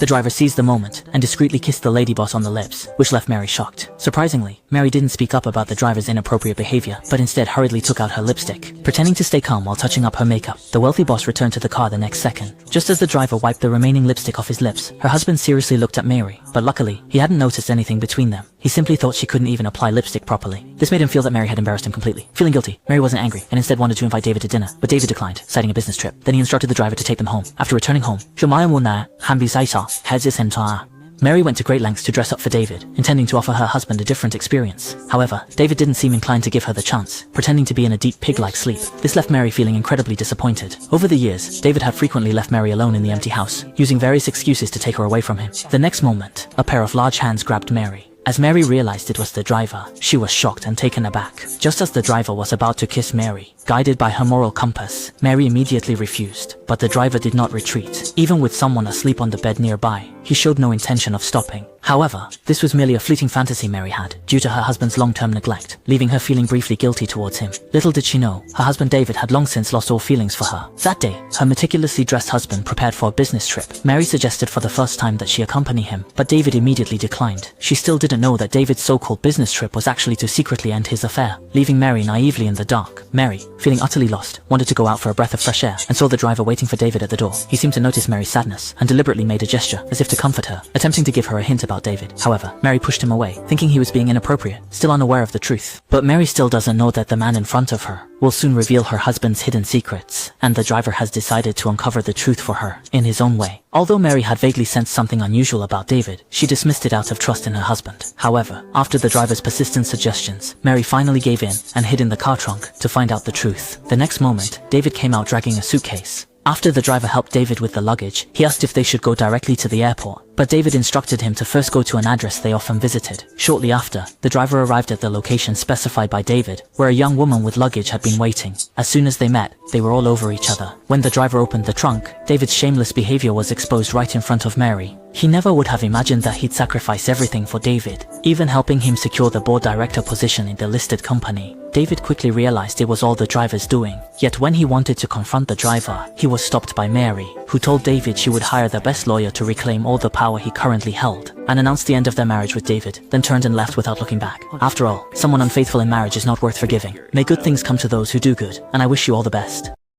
The driver seized the moment and discreetly kissed the lady boss on the lips, which left Mary shocked. Surprisingly, Mary didn't speak up about the driver's inappropriate behavior, but instead hurriedly took out her lipstick. Pretending to stay calm while touching up her makeup, the wealthy boss returned to the car the next second. Just as the driver wiped the remaining lipstick off his lips, her husband seriously looked at Mary, but luckily, he hadn't noticed anything between them. He simply thought she couldn't even apply lipstick properly. This made him feel that Mary had embarrassed him completely. Feeling guilty, Mary wasn't angry and instead wanted to invite David to dinner, but David declined, citing a business trip. Then he instructed the driver to take them home. After returning home, Mary went to great lengths to dress up for David, intending to offer her husband a different experience. However, David didn't seem inclined to give her the chance, pretending to be in a deep pig-like sleep. This left Mary feeling incredibly disappointed. Over the years, David had frequently left Mary alone in the empty house, using various excuses to take her away from him. The next moment, a pair of large hands grabbed Mary. As Mary realized it was the driver, she was shocked and taken aback. Just as the driver was about to kiss Mary, guided by her moral compass, Mary immediately refused. But the driver did not retreat. Even with someone asleep on the bed nearby, he showed no intention of stopping. However, this was merely a fleeting fantasy Mary had, due to her husband's long-term neglect, leaving her feeling briefly guilty towards him. Little did she know, her husband David had long since lost all feelings for her. That day, her meticulously dressed husband prepared for a business trip. Mary suggested for the first time that she accompany him, but David immediately declined. She still didn't know that David's so-called business trip was actually to secretly end his affair, leaving Mary naively in the dark. Mary, feeling utterly lost, wanted to go out for a breath of fresh air, and saw the driver waiting for David at the door. He seemed to notice Mary's sadness, and deliberately made a gesture, as if to comfort her, attempting to give her a hint about David. However, Mary pushed him away, thinking he was being inappropriate, still unaware of the truth. But Mary still doesn't know that the man in front of her will soon reveal her husband's hidden secrets, and the driver has decided to uncover the truth for her, in his own way. Although Mary had vaguely sensed something unusual about David, she dismissed it out of trust in her husband. However, after the driver's persistent suggestions, Mary finally gave in and hid in the car trunk to find out the truth. The next moment, David came out dragging a suitcase. After the driver helped David with the luggage, he asked if they should go directly to the airport, but David instructed him to first go to an address they often visited. Shortly after, the driver arrived at the location specified by David, where a young woman with luggage had been waiting. As soon as they met, they were all over each other. When the driver opened the trunk, David's shameless behavior was exposed right in front of Mary. He never would have imagined that he'd sacrifice everything for David, even helping him secure the board director position in the listed company. David quickly realized it was all the driver's doing. Yet when he wanted to confront the driver, he was stopped by Mary, who told David she would hire the best lawyer to reclaim all the power he currently held, and announced the end of their marriage with David, then turned and left without looking back. After all, someone unfaithful in marriage is not worth forgiving. May good things come to those who do good, and I wish you all the best.